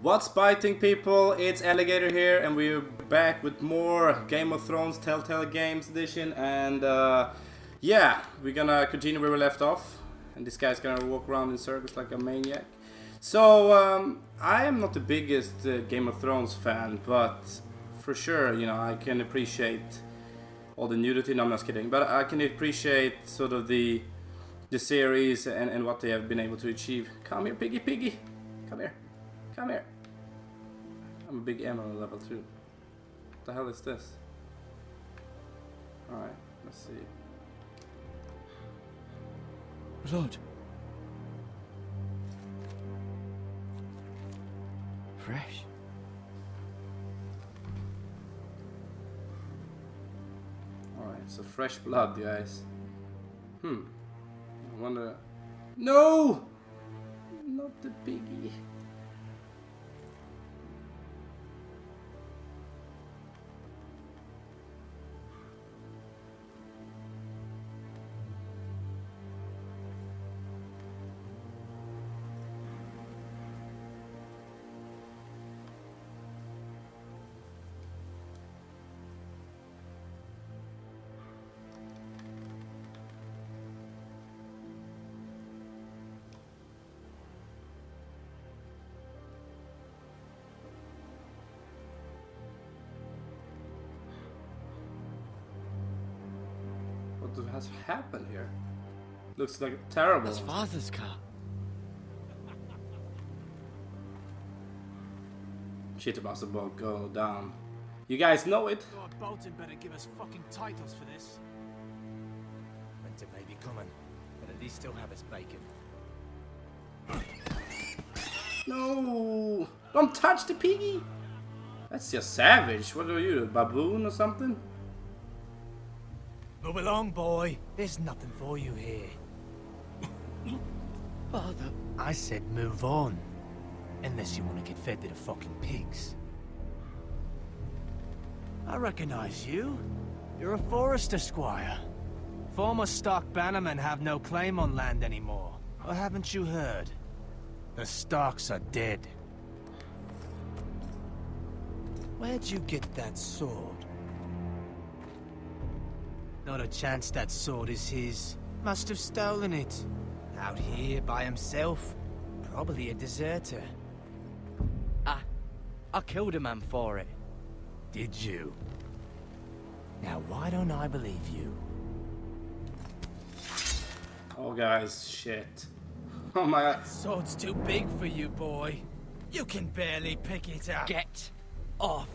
What's biting, people? It's Aligatrr here, and we're back with more Game of Thrones Telltale Games edition. And yeah, we're gonna continue where we left off. And this guy's gonna walk around in circles like a maniac. So I am not the biggest Game of Thrones fan, but for sure, you know, I can appreciate all the nudity. No, I'm just kidding. But I can appreciate sort of the series and what they have been able to achieve. Come here, piggy, piggy. Come here. Come here. I'm a big M on level 2. What the hell is this? Alright, let's see. Blood. Fresh. Alright, so fresh blood, guys. I wonder... No! Not the piggy. What has happened here? Looks like terrible. That's father's car. Shit about to go down. You guys know it. God, Bolton better give us fucking titles for this. Winter may be coming, but at least still have his bacon. No! Don't touch the piggy! That's just savage. What are you, a baboon or something? Move along, boy. There's nothing for you here. Father. I said move on. Unless you want to get fed to the fucking pigs. I recognize you. You're a Forrester squire. Former Stark bannermen have no claim on land anymore. Or haven't you heard? The Starks are dead. Where'd you get that sword? Not a chance that sword is his. Must have stolen it. Out here by himself. Probably a deserter. I killed a man for it. Did you? Now why don't I believe you? Oh, guys, shit. Oh my god. Sword's too big for you, boy. You can barely pick it up. Get off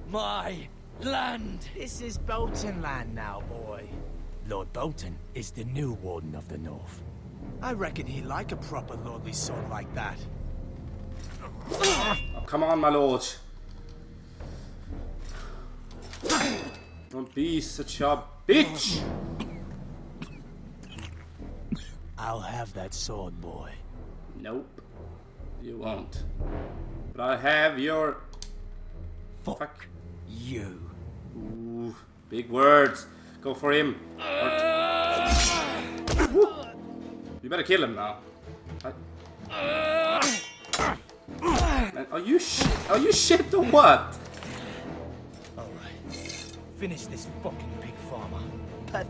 my land! This is Bolton land now, boy. Lord Bolton is the new Warden of the North. I reckon he'd like a proper lordly sword like that. Oh, come on, my lord. Don't be such a bitch. I'll have that sword, boy. Nope. You won't. But I have your... Fuck you. Ooh, big words. Go for him. You better kill him now. Man, are you shit or what? Alright. Finish this fucking pig farmer.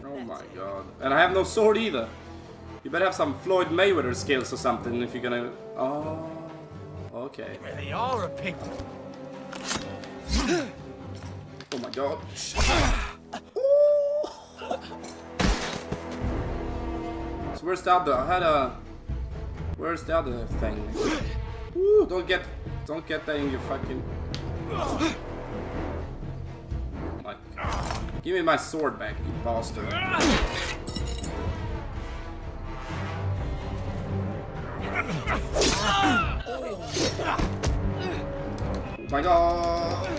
Oh my god. And I have no sword either. You better have some Floyd Mayweather skills or something if you're gonna... Oh... Okay. Really are a pig. Oh my god. So where's the other? I had a... Where's the other thing? Ooh, don't get that in your fucking... My... Give me my sword back, you bastard. Oh my god.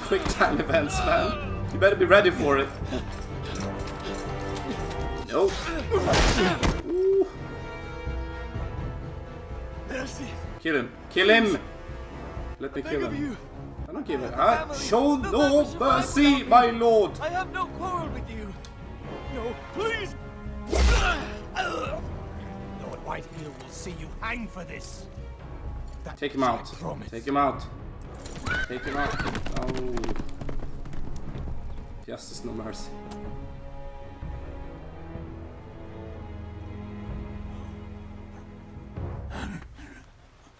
Quick time events, man. You better be ready for it. Nope. Ooh. Kill him. Kill him! Let me kill him. I don't give it. Show no mercy, my lord! I have no quarrel with you. No, please. Lord, why Whitehill will see you hang for this. That Take him I out. promise. Take him out. Take him out. Oh. Justice, no mercy.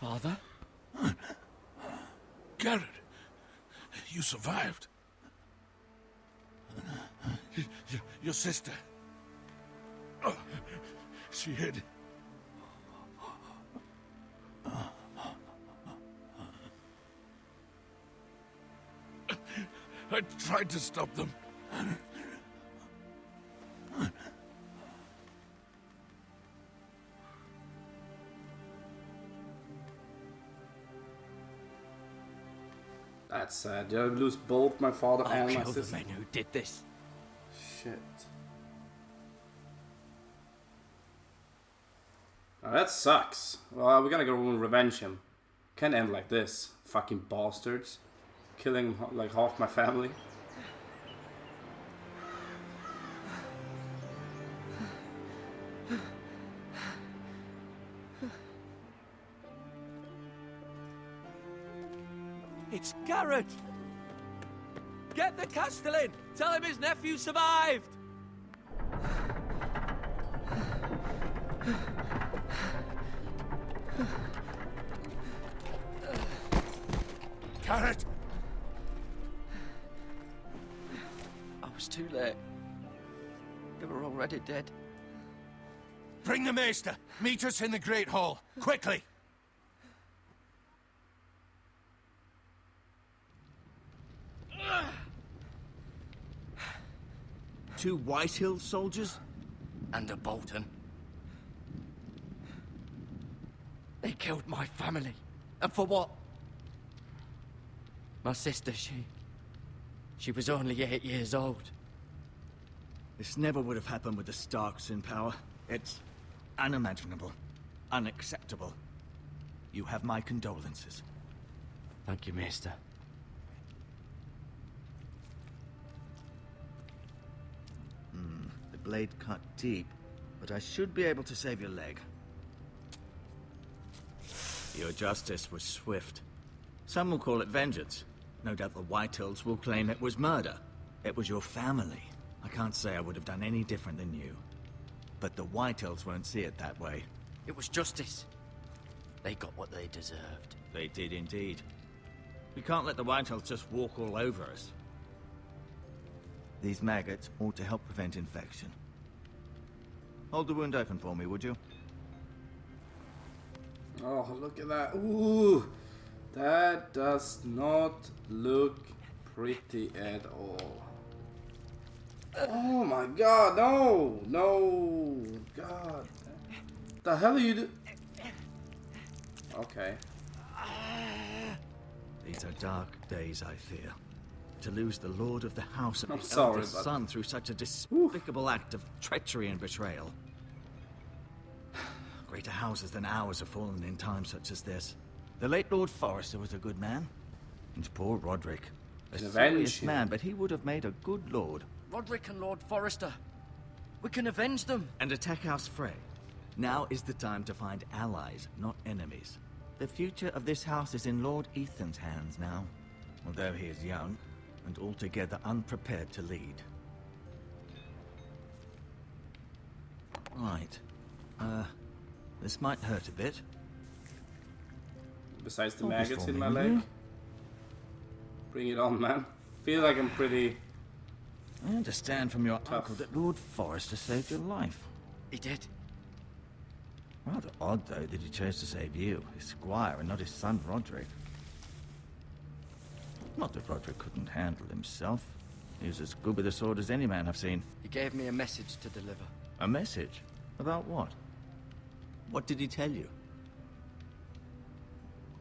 Father? Garrett, you survived. Your sister. Oh, she hid. I tried to stop them. That's sad. Did I lose both my father I'll and my kill the sister? men who did this. Shit. Now that sucks. Well, we're gonna go and revenge him. Can't end like this. Fucking bastards. Killing like half my family. It's Garrett! Get the Castellan! Tell him his nephew survived! Garrett! I was too late. They were already dead. Bring the Maester. Meet us in the Great Hall. Quickly. Two Whitehill soldiers? And a Bolton. They killed my family. And for what? My sister, she was only 8 years old. This never would have happened with the Starks in power. It's unimaginable. Unacceptable. You have my condolences. Thank you, Maester. The blade cut deep, but I should be able to save your leg. Your justice was swift. Some will call it vengeance. No doubt the Whitehills will claim it was murder. It was your family. I can't say I would have done any different than you. But the Whitehills won't see it that way. It was justice. They got what they deserved. They did indeed. We can't let the Whitehills just walk all over us. These maggots ought to help prevent infection. Hold the wound open for me, would you? Oh, look at that. Ooh. That does not look pretty at all. Oh my god, no! No! God. The hell are you do? Okay. These are dark days, I fear. To lose the Lord of the House and I'm his sorry, eldest but- son through such a despicable act of treachery and betrayal. Greater houses than ours have fallen in times such as this. The late Lord Forrester was a good man. And poor Roderick. A Can avenge serious him. man, but he would have made a good lord. Roderick and Lord Forrester. We can avenge them. And attack House Frey. Now is the time to find allies, not enemies. The future of this house is in Lord Ethan's hands now. Although he is young, and altogether unprepared to lead. Right. This might hurt a bit. Besides the Focus maggots for in me, my will leg. you? Bring it on, man. Feel like I'm pretty... I understand from your Tough. uncle that Lord Forrester saved your life. He did. Rather odd, though, that he chose to save you, his squire, and not his son Roderick. Not that Roderick couldn't handle himself. He was as good with a sword as any man I've seen. He gave me a message to deliver. A message? About what? What did he tell you?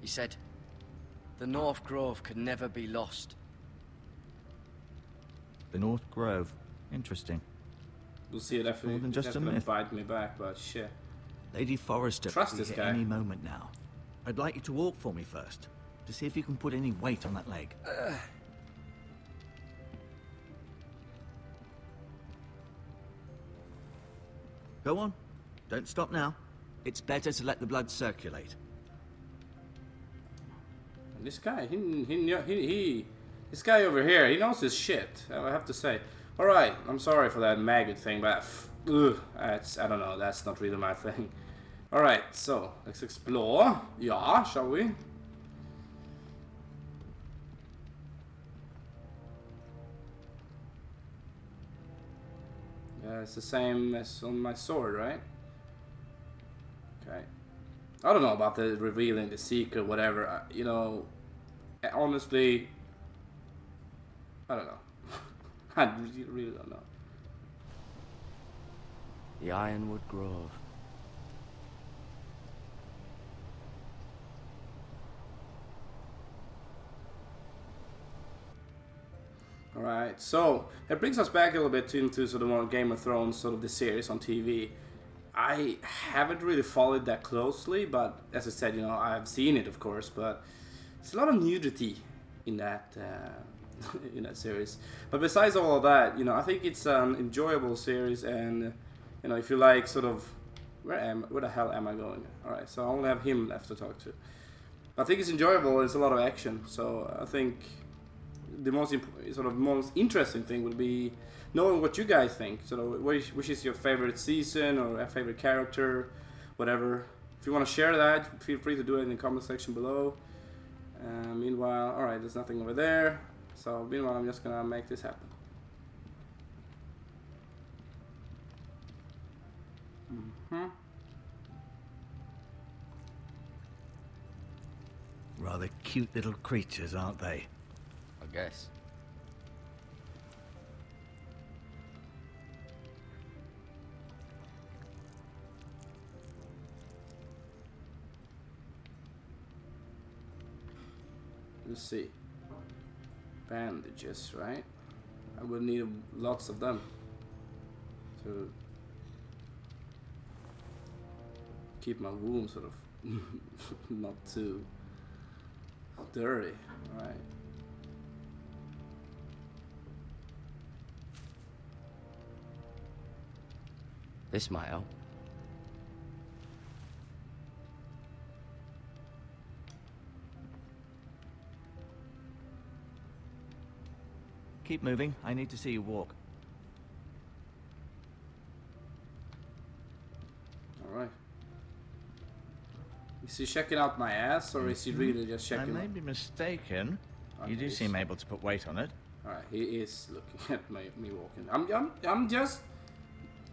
He said, the North Grove could never be lost. The North Grove. Interesting. We'll see it after. More than just It's a gonna myth. bite me back, but shit. Lady Forrester Trust could be this here guy. any moment now. I'd like you to walk for me first, to see if you can put any weight on that leg. Go on. Don't stop now. It's better to let the blood circulate. And this guy, this guy over here, he knows his shit, I have to say. Alright, I'm sorry for that maggot thing, but I don't know, that's not really my thing. Alright, so, let's explore. Yeah, shall we? Yeah, it's the same as on my sword, right? Okay. I don't know about the revealing the secret, whatever. You know, honestly, I don't know. I really don't know. The Ironwood Grove. Alright, so it brings us back a little bit into sort of more Game of Thrones, sort of the series on TV. I haven't really followed that closely, but as I said, you know, I've seen it, of course, but there's a lot of nudity in that in that series. But besides all of that, you know, I think it's an enjoyable series, and you know, if you like sort of where the hell am I going? Alright, so I only have him left to talk to. I think it's enjoyable. There's a lot of action, so I think the most interesting thing would be knowing what you guys think. So, which is your favorite season or a favorite character, whatever. If you want to share that, feel free to do it in the comment section below. Meanwhile, alright, there's nothing over there. So, meanwhile, I'm just gonna make this happen. Rather cute little creatures, aren't they? I guess. Let's see. Bandages, right? I would need lots of them to keep my wounds sort of not too dirty, right? This might help. Keep moving. I need to see you walk. Alright. Is he checking out my ass, or is he really just checking? I may be mistaken. You do seem able to put weight on it. Alright, he is looking at me walking. I'm just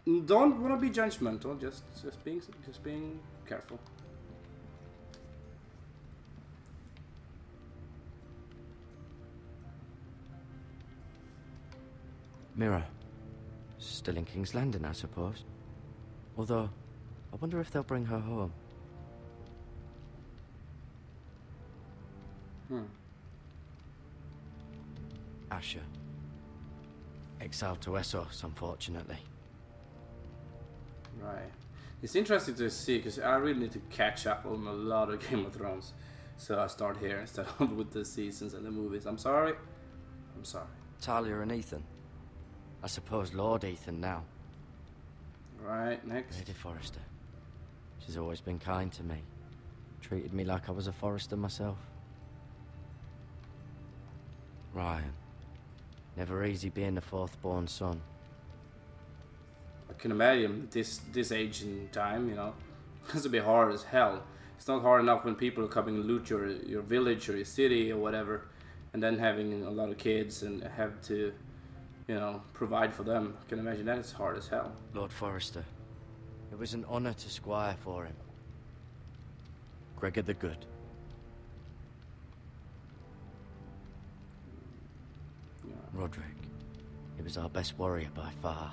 don't want to be judgmental. Just being careful. Mirror. Still in King's Landing, I suppose. Although, I wonder if they'll bring her home. Asher. Exiled to Westeros, unfortunately. Right. It's interesting to see, because I really need to catch up on a lot of Game of Thrones. So I start here instead of with the seasons and the movies. I'm sorry. Talia and Ethan. I suppose Lord Ethan now. Right, next. Lady Forrester. She's always been kind to me. Treated me like I was a Forrester myself. Ryan. Never easy being the fourth-born son. I can imagine this age and time, you know. It has to be hard as hell. It's not hard enough when people are coming and loot your village or your city or whatever, and then having a lot of kids and have to, you know, provide for them. I can imagine that is hard as hell. Lord Forrester. It was an honor to squire for him. Gregor the Good. Yeah. Roderick. He was our best warrior by far.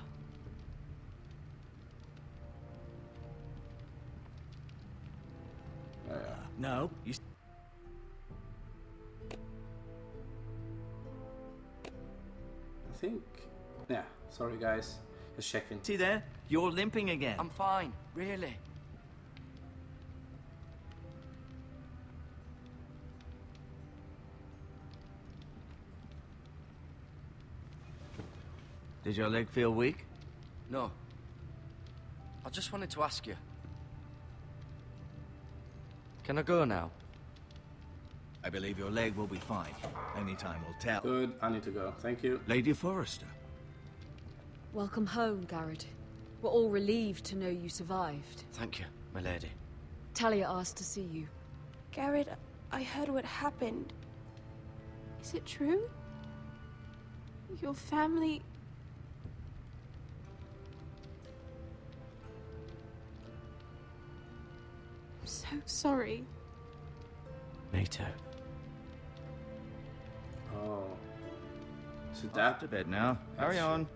No, you... I think... Yeah, sorry guys. Just checking. See there? You're limping again. I'm fine, really. Did your leg feel weak? No. I just wanted to ask you. Can I go now? I believe your leg will be fine. Any time will tell. Good, I need to go. Thank you. Lady Forrester. Welcome home, Garrett. We're all relieved to know you survived. Thank you, my lady. Talia asked to see you. Garrett, I heard what happened. Is it true? Your family... I'm so sorry. Me too. Oh. Is it Off that? to bed now. Carry That's- on.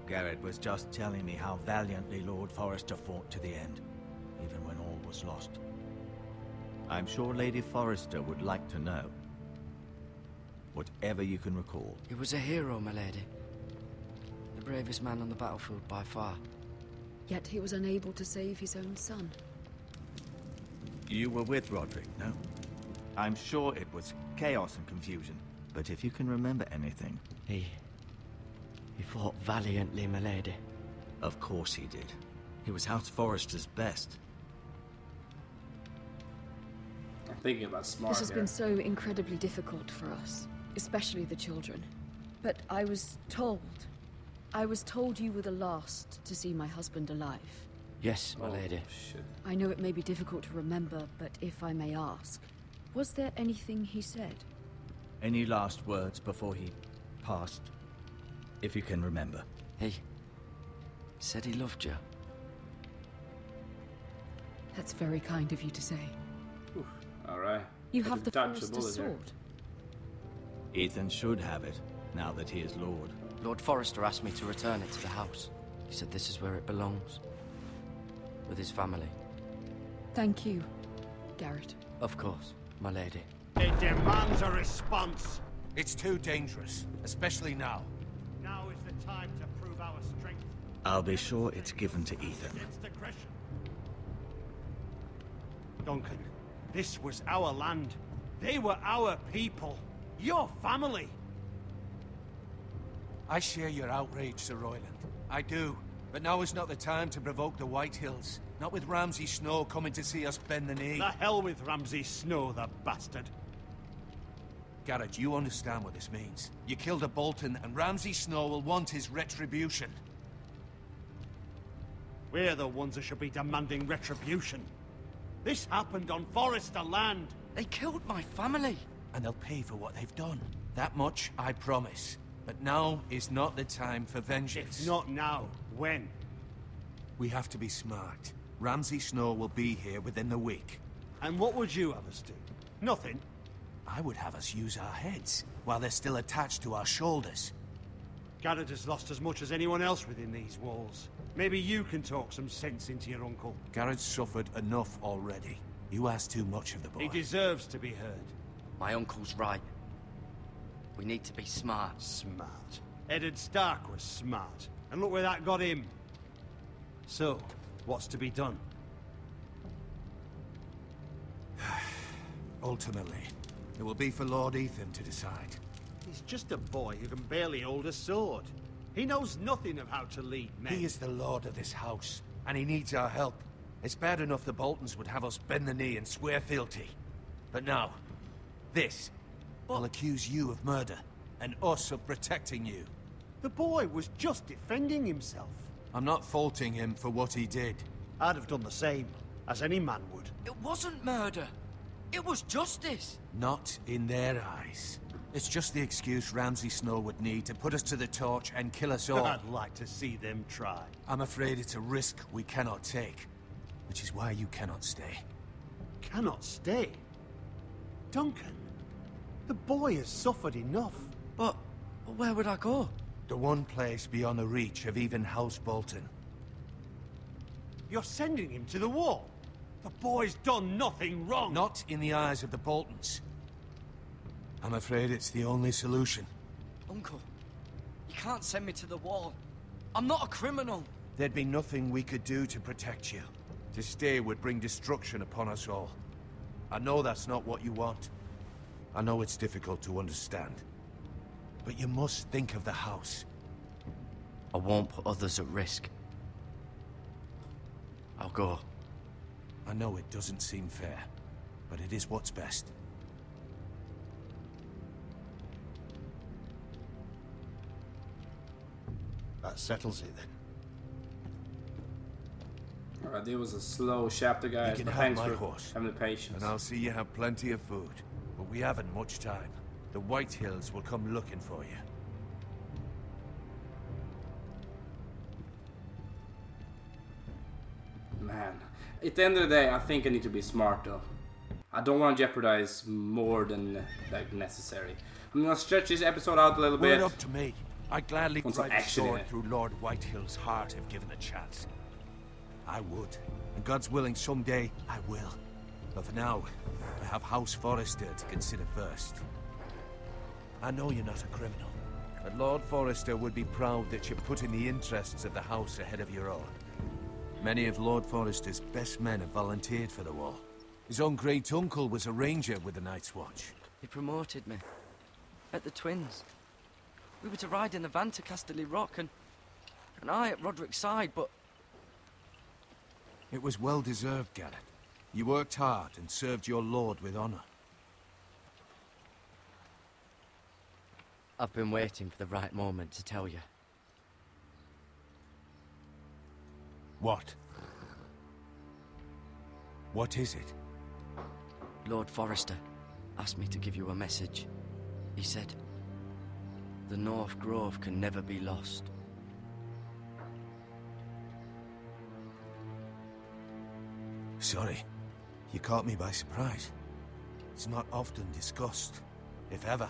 Garrett was just telling me how valiantly Lord Forrester fought to the end, even when all was lost. I'm sure Lady Forrester would like to know. Whatever you can recall. He was a hero, my lady. The bravest man on the battlefield by far. Yet he was unable to save his own son. You were with Roderick, no? I'm sure it was chaos and confusion, but if you can remember anything... He fought valiantly, my lady. Of course he did. He was House Forrester's best. I'm thinking about smart This has here. been so incredibly difficult for us, especially the children. But I was told you were the last to see my husband alive. Yes, my Oh, lady. shit. I know it may be difficult to remember, but if I may ask, was there anything he said? Any last words before he passed? If you can remember. He said he loved you. That's very kind of you to say. Alright. You Had have to the dodge a Forrester's bullet here. sword. Ethan should have it, now that he is Lord. Lord Forrester asked me to return it to the house. He said this is where it belongs. With his family. Thank you, Garrett. Of course, my lady. It demands a response. It's too dangerous, especially now. Now is the time to prove our strength. I'll be sure it's given to Ethan. Against aggression. Duncan, this was our land. They were our people. Your family. I share your outrage, Sir Royland. I do. But now is not the time to provoke the White Hills. Not with Ramsay Snow coming to see us bend the knee. The hell with Ramsay Snow, the bastard. Garrett, you understand what this means. You killed a Bolton, and Ramsay Snow will want his retribution. We're the ones that should be demanding retribution. This happened on Forrester land. They killed my family. And they'll pay for what they've done. That much, I promise. But now is not the time for vengeance. If not now, when? We have to be smart. Ramsay Snow will be here within the week. And what would you have us do? Nothing. I would have us use our heads, while they're still attached to our shoulders. Garrett has lost as much as anyone else within these walls. Maybe you can talk some sense into your uncle. Garrett's suffered enough already. You ask too much of the boy. He deserves to be heard. My uncle's right. We need to be smart. Smart. Eddard Stark was smart. And look where that got him. So, what's to be done? Ultimately, it will be for Lord Ethan to decide. He's just a boy who can barely hold a sword. He knows nothing of how to lead men. He is the lord of this house, and he needs our help. It's bad enough the Boltons would have us bend the knee and swear fealty. But now, this will accuse you of murder, and us of protecting you. The boy was just defending himself. I'm not faulting him for what he did. I'd have done the same, as any man would. It wasn't murder. It was justice. Not in their eyes. It's just the excuse Ramsay Snow would need to put us to the torch and kill us all. I'd like to see them try. I'm afraid it's a risk we cannot take, which is why you cannot stay. Cannot stay? Duncan, the boy has suffered enough. But where would I go? The one place beyond the reach of even House Bolton. You're sending him to the wall? The boy's done nothing wrong! Not in the eyes of the Boltons. I'm afraid it's the only solution. Uncle, you can't send me to the wall. I'm not a criminal. There'd be nothing we could do to protect you. To stay would bring destruction upon us all. I know that's not what you want. I know it's difficult to understand. But you must think of the house. I won't put others at risk. or go. I know it doesn't seem fair, but it is what's best. That settles it then. Alright, it was a slow chapter, guys. You can But have thanks my for horse, having the patience. and I'll see you have plenty of food. But we haven't much time. The White Hills will come looking for you. Man, at the end of the day, I think I need to be smart though. I don't want to jeopardize more than like necessary. I'm gonna stretch this episode out a little Were it bit. up to me, I'd gladly Want some drive a action in sword it. through Lord Whitehill's heart if given a chance. I would. And God's willing, someday I will. But for now, I have House Forrester to consider first. I know you're not a criminal, but Lord Forrester would be proud that you're putting the interests of the house ahead of your own. Many of Lord Forrester's best men have volunteered for the war. His own great-uncle was a ranger with the Night's Watch. He promoted me. At the Twins. We were to ride in the van to Casterly Rock and I at Roderick's side, but... It was well-deserved, Garrett. You worked hard and served your lord with honor. I've been waiting for the right moment to tell you. What? What is it? Lord Forrester asked me to give you a message. He said, the North Grove can never be lost. Sorry. You caught me by surprise. It's not often discussed, if ever.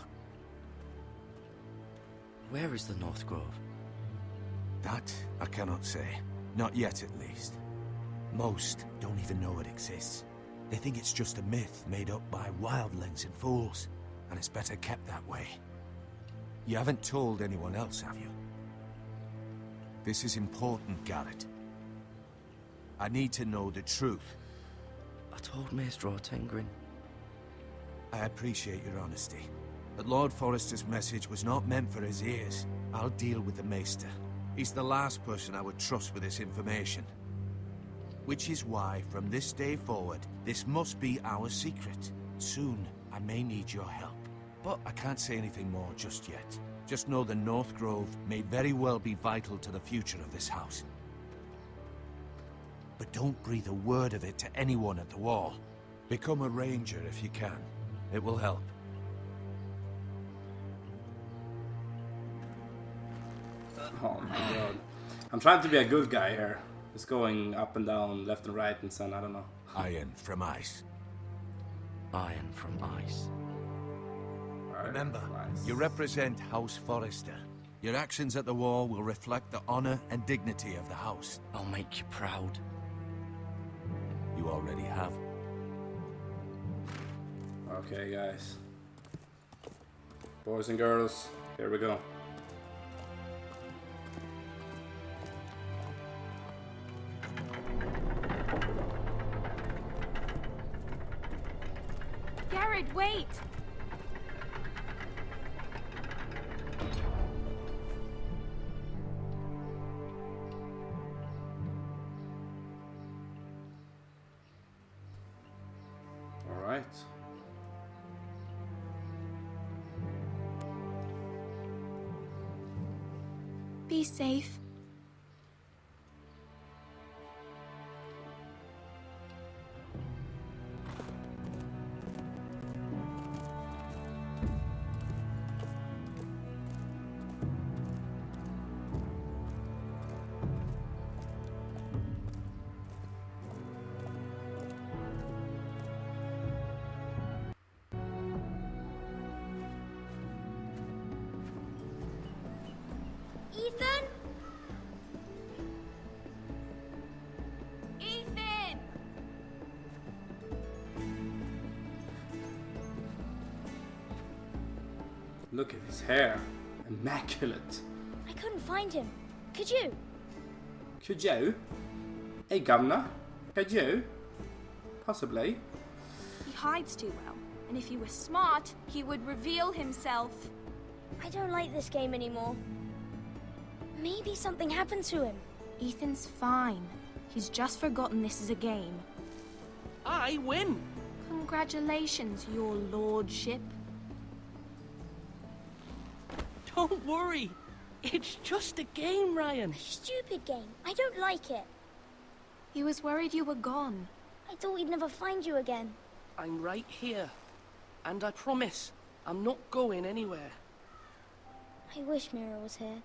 Where is the North Grove? That I cannot say. Not yet, at least. Most don't even know it exists. They think it's just a myth made up by wildlings and fools, and it's better kept that way. You haven't told anyone else, have you? This is important, Garrett. I need to know the truth. I told Maester Ortengrin. I appreciate your honesty, but Lord Forrester's message was not meant for his ears. I'll deal with the Maester. He's the last person I would trust with this information. Which is why, from this day forward, this must be our secret. Soon, I may need your help. But I can't say anything more just yet. Just know the North Grove may very well be vital to the future of this house. But don't breathe a word of it to anyone at the wall. Become a ranger if you can. It will help. Oh my god. I'm trying to be a good guy here. Just going up and down, left and right and sun, I don't know. Iron from ice. Iron from ice. Remember, you represent House Forrester. Your actions at the wall will reflect the honor and dignity of the house. I'll make you proud. You already have. Okay, guys. Boys and girls, here we go. Garrett, wait! All right. Be safe. Ethan? Ethan! Look at his hair. Immaculate. I couldn't find him. Could you? Could you? Hey, Governor. Could you? Possibly. He hides too well, and if he was smart, he would reveal himself. I don't like this game anymore. Maybe something happened to him. Ethan's fine. He's just forgotten this is a game. I win! Congratulations, your lordship. Don't worry. It's just a game, Ryan. Stupid game. I don't like it. He was worried you were gone. I thought we'd never find you again. I'm right here. And I promise, I'm not going anywhere. I wish Mira was here.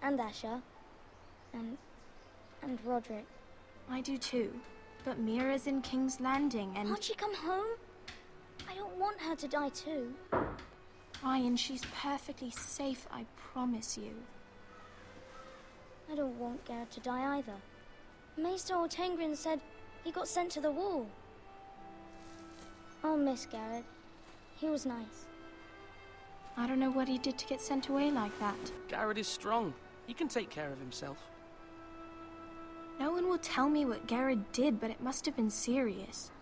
And Asher. And Roderick. I do too. But Mira's in King's Landing and... Can't she come home? I don't want her to die too. Ryan, she's perfectly safe, I promise you. I don't want Garrett to die either. Maester Ortengrin said he got sent to the wall. I'll miss Garrett. He was nice. I don't know what he did to get sent away like that. Garrett is strong. He can take care of himself. No one will tell me what Garrett did, but it must have been serious.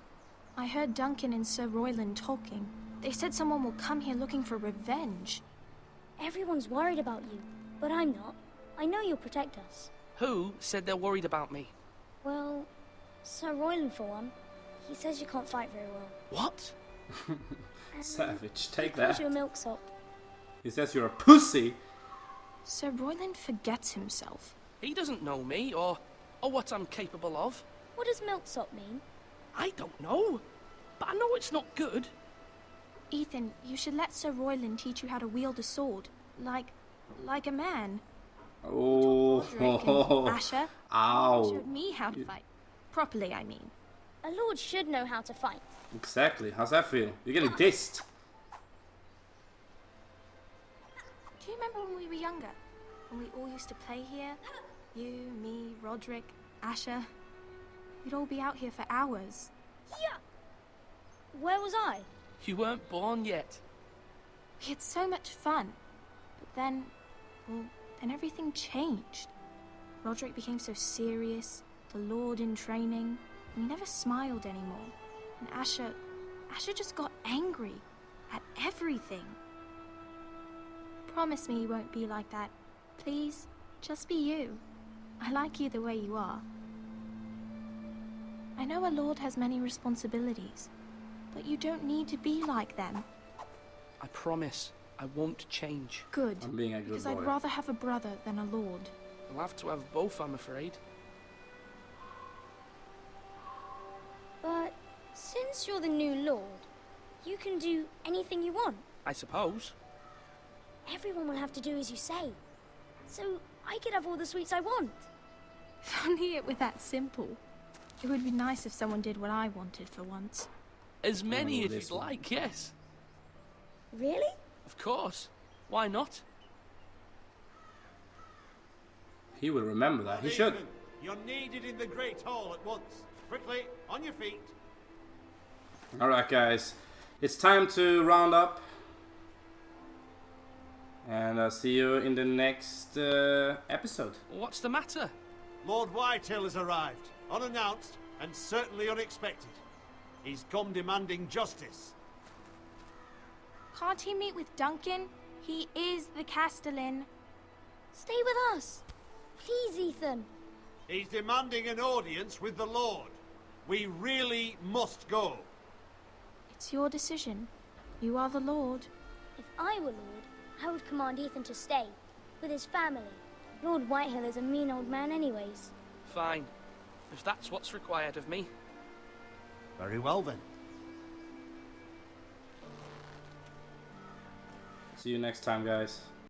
I heard Duncan and Sir Royland talking. They said someone will come here looking for revenge. Everyone's worried about you, but I'm not. I know you'll protect us. Who said they're worried about me? Well, Sir Royland for one. He says you can't fight very well. What? Savage, take He calls that. you a milksop. He says you're a pussy. Sir Royland forgets himself. He doesn't know me, or what I'm capable of. What does milksop mean? I don't know, but I know it's not good. Ethan, you should let Sir Royland teach you how to wield a sword. Like a man. Oh. Roderick and Asher Ow. showed me how to fight. Properly, I mean. A lord should know how to fight. Exactly. How's that feel? You're getting dissed. Do you remember when we were younger? When we all used to play here? You, me, Roderick, Asher. We'd all be out here for hours. Yeah. Where was I? You weren't born yet. We had so much fun. But then, well, then everything changed. Roderick became so serious, the Lord in training, and he never smiled anymore. And Asher just got angry at everything. Promise me you won't be like that. Please, just be you. I like you the way you are. I know a lord has many responsibilities, but you don't need to be like them. I promise, I won't change. Good, I'm being a good because boy. I'd rather have a brother than a lord. I'll have to have both, I'm afraid. But since you're the new lord, you can do anything you want. I suppose. Everyone will have to do as you say. So I could have all the sweets I want. If only it were that simple. It would be nice if someone did what I wanted for once. As many as this you'd one. like, yes. Really? Of course. Why not? He will remember that. He should. You're needed in the Great Hall at once. Quickly, on your feet. Alright, guys. It's time to round up. And I'll see you in the next episode. What's the matter? Lord Whitehill has arrived, unannounced and certainly unexpected. He's come demanding justice. Can't he meet with Duncan? He is the Castellan. Stay with us. Please, Ethan. He's demanding an audience with the Lord. We really must go. It's your decision. You are the Lord. If I were lord, I would command Ethan to stay, with his family. Lord Whitehill is a mean old man anyways. Fine. If that's what's required of me. Very well then. See you next time, guys.